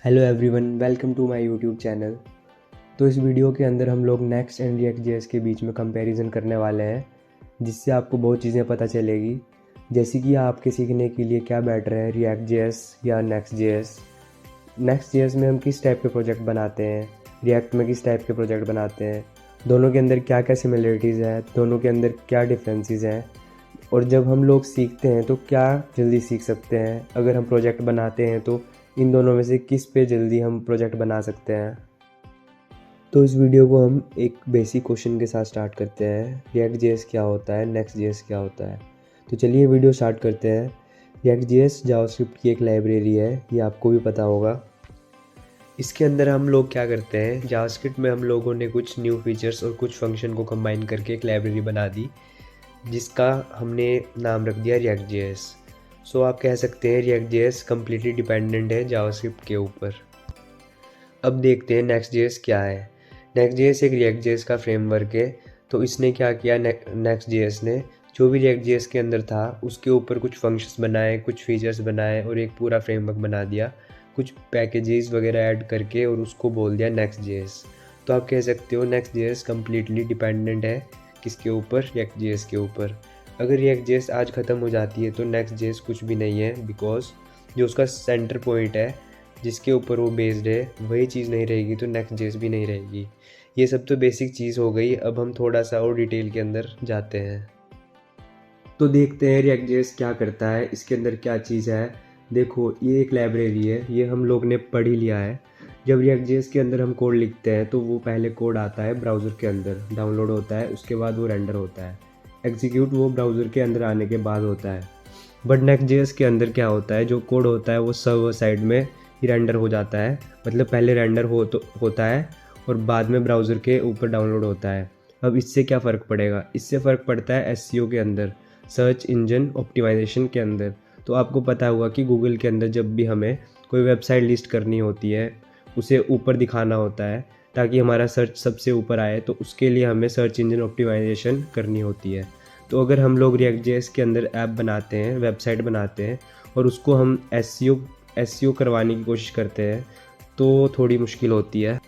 Hello everyone, welcome to my YouTube channel. तो इस video के अंदर हम लोग नेक्स्ट एंड रिएक्ट जेएस के बीच में कंपैरिजन करने वाले हैं, जिससे आपको बहुत चीज़ें पता चलेगी, जैसे कि आपके सीखने के लिए क्या बेटर है, रिएक्ट जेएस या नेक्स्ट जेएस। नेक्स्ट जेएस में हम किस टाइप के प्रोजेक्ट बनाते हैं, रिएक्ट में किस टाइप के प्रोजेक्ट बनाते हैं, दोनों के अंदर क्या क्या सिमिलरिटीज़ है, दोनों के अंदर क्या डिफरेंसेस हैं, और जब हम लोग सीखते हैं तो क्या जल्दी सीख सकते हैं, अगर हम प्रोजेक्ट बनाते हैं तो इन दोनों में से किस पे जल्दी हम प्रोजेक्ट बना सकते हैं। तो इस वीडियो को हम एक बेसिक क्वेश्चन के साथ स्टार्ट करते हैं, रिएक्ट जेएस क्या होता है, नेक्स्ट जेएस क्या होता है। तो चलिए वीडियो स्टार्ट करते हैं। रिएक्ट जेएस जावास्क्रिप्ट की एक लाइब्रेरी है, ये आपको भी पता होगा। इसके अंदर हम लोग क्या करते हैं, जावास्क्रिप्ट में हम लोगों ने कुछ न्यू फीचर्स और कुछ फंक्शन को कंबाइन करके एक लाइब्रेरी बना दी, जिसका हमने नाम रख दिया रिएक्ट जेएस। सो आप कह सकते हैं रिएक्ट जेएस कम्प्लीटली डिपेंडेंट है जावास्क्रिप्ट के ऊपर। अब देखते हैं नेक्स्ट जेएस क्या है। नेक्स्ट जेएस एक रिएक्ट जेएस का फ्रेमवर्क है। तो इसने क्या किया, नेक्स्ट जेएस ने जो भी रिएक्ट जेएस के अंदर था उसके ऊपर कुछ फंक्शंस बनाए, कुछ फीचर्स बनाए और एक पूरा फ्रेमवर्क बना दिया, कुछ पैकेजेस वगैरह ऐड करके, और उसको बोल दिया नेक्स्ट जेएस। तो आप कह सकते हो नेक्स्ट जेएस कम्प्लीटली डिपेंडेंट है किसके ऊपर, रिएक्ट जेएस के ऊपर। अगर रिएक्ट जेएस आज ख़त्म हो जाती है तो नेक्स्ट जेएस कुछ भी नहीं है, बिकॉज जो उसका सेंटर पॉइंट है जिसके ऊपर वो बेस्ड है वही चीज़ नहीं रहेगी तो नेक्स्ट जेएस भी नहीं रहेगी। ये सब तो बेसिक चीज़ हो गई। अब हम थोड़ा सा और डिटेल के अंदर जाते हैं, तो देखते हैं रिएक्ट जेएस क्या करता है, इसके अंदर क्या चीज़ है। देखो, ये एक लाइब्रेरी है, ये हम लोग ने पढ़ ही लिया है। जब रिएक्ट जेएस के अंदर हम कोड लिखते हैं तो वो पहले कोड आता है ब्राउज़र के अंदर, डाउनलोड होता है, उसके बाद वो रेंडर होता है। एग्जीक्यूट वो ब्राउज़र के अंदर आने के बाद होता है। बट नेक्स्ट जेएस के अंदर क्या होता है, जो कोड होता है वो सर्वर साइड में ही रेंडर हो जाता है। मतलब पहले रेंडर होता है और बाद में ब्राउज़र के ऊपर डाउनलोड होता है। अब इससे क्या फ़र्क पड़ेगा, इससे फ़र्क पड़ता है एसईओ के अंदर, सर्च इंजन ऑप्टिमाइजेशन के अंदर। तो आपको पता होगा कि गूगल के अंदर जब भी हमें कोई वेबसाइट लिस्ट करनी होती है, उसे ऊपर दिखाना होता है ताकि हमारा सर्च सबसे ऊपर आए, तो उसके लिए हमें सर्च इंजन ऑप्टिमाइजेशन करनी होती है। तो अगर हम लोग रिएक्ट जेएस के अंदर ऐप बनाते हैं, वेबसाइट बनाते हैं, और उसको हम एसईओ करवाने की कोशिश करते हैं तो थोड़ी मुश्किल होती है।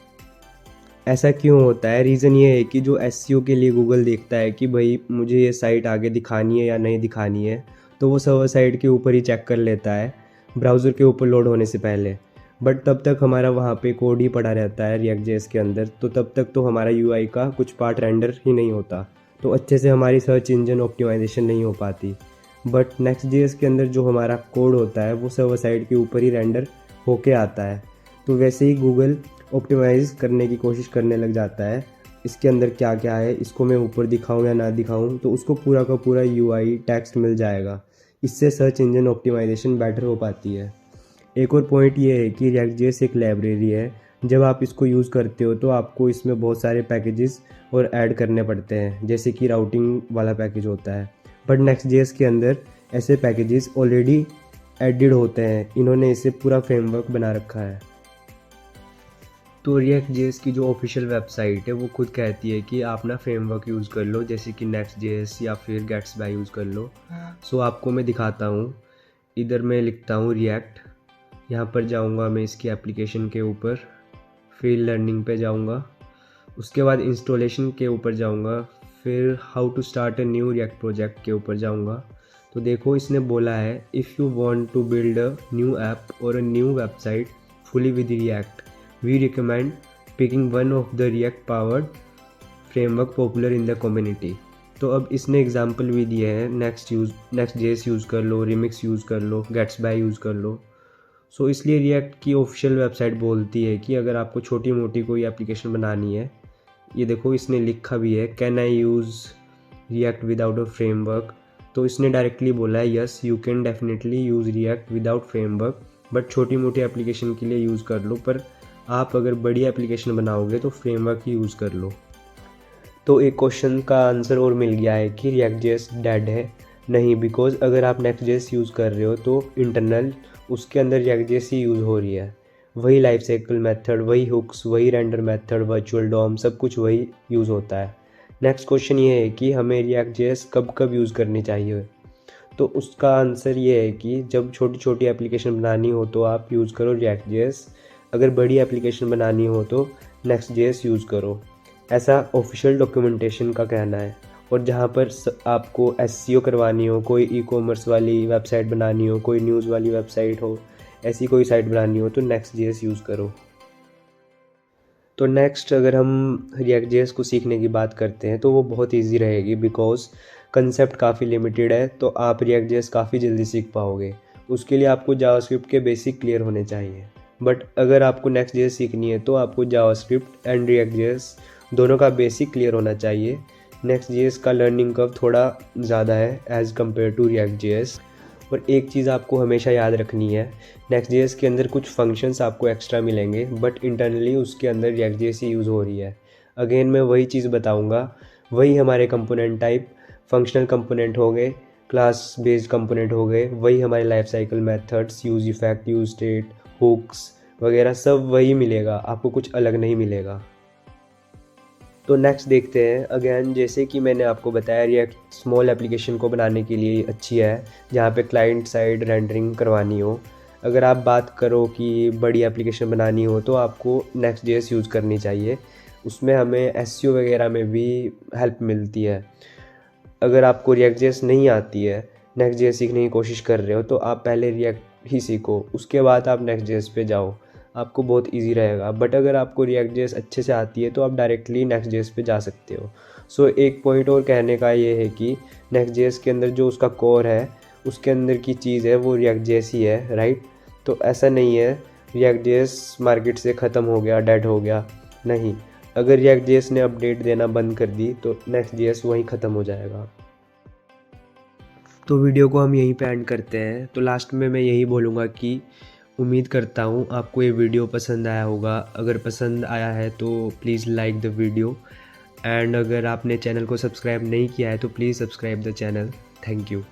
ऐसा क्यों होता है, रीज़न ये है कि जो एसईओ के लिए गूगल देखता है कि भाई मुझे ये साइट आगे दिखानी है या नहीं दिखानी है, तो वो सर्वर साइड के ऊपर ही चेक कर लेता है ब्राउज़र के ऊपर लोड होने से पहले। बट तब तक हमारा वहाँ पे कोड ही पड़ा रहता है रिएक्ट जेएस के अंदर, तो तब तक तो हमारा यूआई का कुछ पार्ट रेंडर ही नहीं होता, तो अच्छे से हमारी सर्च इंजन ऑप्टिमाइजेशन नहीं हो पाती। बट नेक्स्ट जेएस के अंदर जो हमारा कोड होता है वो सर्वर साइड के ऊपर ही रेंडर होके आता है। तो वैसे ही गूगल ऑप्टिमाइज़ करने की कोशिश करने लग जाता है, इसके अंदर क्या क्या है, इसको मैं ऊपर दिखाऊं या ना दिखाऊं, तो उसको पूरा का पूरा यूआई टेक्स्ट मिल जाएगा। इससे सर्च इंजन ऑप्टिमाइजेशन बेटर हो पाती है। एक और पॉइंट ये है कि रिएक्ट जेएस एक लाइब्रेरी है। जब आप इसको यूज़ करते हो तो आपको इसमें बहुत सारे पैकेजेस और ऐड करने पड़ते हैं, जैसे कि राउटिंग वाला पैकेज होता है। बट नेक्स्ट जेएस के अंदर ऐसे पैकेजेस ऑलरेडी एडिड होते हैं, इन्होंने इसे पूरा फ्रेमवर्क बना रखा है। तो रिएक्ट जेएस की जो ऑफिशियल वेबसाइट है वो खुद कहती है कि आप ना फ्रेमवर्क यूज़ कर लो, जैसे कि नेक्स्ट जेएस या फिर गेट्सबाय यूज़ कर लो। सो आपको मैं दिखाता हूँ। इधर मैं लिखता हूँ रिएक्ट, यहाँ पर जाऊँगा मैं इसकी एप्लीकेशन के ऊपर, फिर लर्निंग पे जाऊँगा, उसके बाद इंस्टॉलेशन के ऊपर जाऊँगा, फिर how to start a new React project के ऊपर जाऊँगा। तो देखो, इसने बोला है if you want to build a new app और a new website fully with React, we recommend picking one of the React powered framework popular in the community। तो अब इसने एग्जाम्पल भी दिए हैं, नेक्स्ट जेएस यूज़ कर लो, remix use कर लो, गेट्सबाय use कर लो। सो इसलिए रिएक्ट की ऑफिशियल वेबसाइट बोलती है कि अगर आपको छोटी मोटी कोई एप्लीकेशन बनानी है, ये देखो इसने लिखा भी है, can I use react without a framework. तो इसने डायरेक्टली बोला है yes you can definitely use react without framework, but छोटी मोटी एप्लीकेशन के लिए यूज़ कर लो, पर आप अगर बड़ी एप्लीकेशन बनाओगे तो फ्रेमवर्क ही यूज़ कर लो। तो एक क्वेश्चन का आंसर और मिल गया है कि रिएक्ट जेएस डेड है। नहीं, बिकॉज अगर आप नेक्स्ट जेएस यूज़ कर रहे हो तो इंटरनल उसके अंदर रिएक्ट जेएस ही यूज़ हो रही है। वही लाइफ साइकिल मेथड, वही हुक्स, वही रेंडर मेथड, वर्चुअल डॉम, सब कुछ वही यूज़ होता है। नेक्स्ट क्वेश्चन ये है कि हमें रिएक्ट जेएस कब कब यूज़ करनी चाहिए। तो उसका आंसर ये है कि जब छोटी छोटी एप्लीकेशन बनानी हो तो आप यूज़ करो रिएक्ट जेएस। अगर बड़ी एप्लीकेशन बनानी हो तो Next.js यूज़ करो, ऐसा ऑफिशियल डॉक्यूमेंटेशन का कहना है। और जहाँ पर आपको SEO करवानी हो, कोई ई-कॉमर्स वाली वेबसाइट बनानी हो, कोई न्यूज़ वाली वेबसाइट हो, ऐसी कोई साइट बनानी हो तो Next.js यूज़ करो। तो नेक्स्ट अगर हम React.js को सीखने की बात करते हैं तो वो बहुत इजी रहेगी, बिकॉज़ कंसेप्ट काफ़ी लिमिटेड है, तो आप React.js काफ़ी जल्दी सीख पाओगे। उसके लिए आपको जावास्क्रिप्ट के बेसिक क्लियर होने चाहिए। बट अगर आपको Next.js सीखनी है तो आपको जावास्क्रिप्ट एंड React.js दोनों का बेसिक क्लियर होना चाहिए। Next.js का लर्निंग कर्व थोड़ा ज़्यादा है एज़ कम्पेयर टू React.js। और एक चीज़ आपको हमेशा याद रखनी है, Next.js के अंदर कुछ फंक्शंस आपको एक्स्ट्रा मिलेंगे, बट इंटरनली उसके अंदर React.js ही यूज़ हो रही है। अगेन मैं वही चीज़ बताऊंगा, वही हमारे कंपोनेंट टाइप, फंक्शनल कंपोनेंट हो गए, क्लास बेस्ड कंपोनेंट हो गए, वही हमारे life cycle methods, use effect, use state, hooks वगैरह सब वही मिलेगा, आपको कुछ अलग नहीं मिलेगा। तो नेक्स्ट देखते हैं। अगेन जैसे कि मैंने आपको बताया, रिएक्ट स्मॉल एप्लीकेशन को बनाने के लिए अच्छी है, जहाँ पे क्लाइंट साइड रेंडरिंग करवानी हो। अगर आप बात करो कि बड़ी एप्लीकेशन बनानी हो तो आपको Next.js यूज़ करनी चाहिए, उसमें हमें SEO वगैरह में भी हेल्प मिलती है। अगर आपको React.js नहीं आती है, Next.js सीखने की कोशिश कर रहे हो, तो आप पहले React ही सीखो, उसके बाद आप Next.js पे जाओ, आपको बहुत इजी रहेगा। बट अगर आपको React.js अच्छे से आती है तो आप डायरेक्टली Next.js पे जा सकते हो। सो एक पॉइंट और कहने का ये है कि Next.js के अंदर जो उसका कोर है, उसके अंदर की चीज़ है वो React.js ही है, राइट। तो ऐसा नहीं है React.js मार्केट से ख़त्म हो गया, डेड हो गया, नहीं। अगर React.js ने अपडेट देना बंद कर दी तो Next.js वहीं ख़त्म हो जाएगा। तो वीडियो को हम यहीं पे एंड करते हैं। तो लास्ट में मैं यही बोलूँगा कि उम्मीद करता हूँ आपको ये वीडियो पसंद आया होगा। अगर पसंद आया है तो please like the video, and अगर आपने चैनल को सब्सक्राइब नहीं किया है तो please subscribe the channel. Thank you.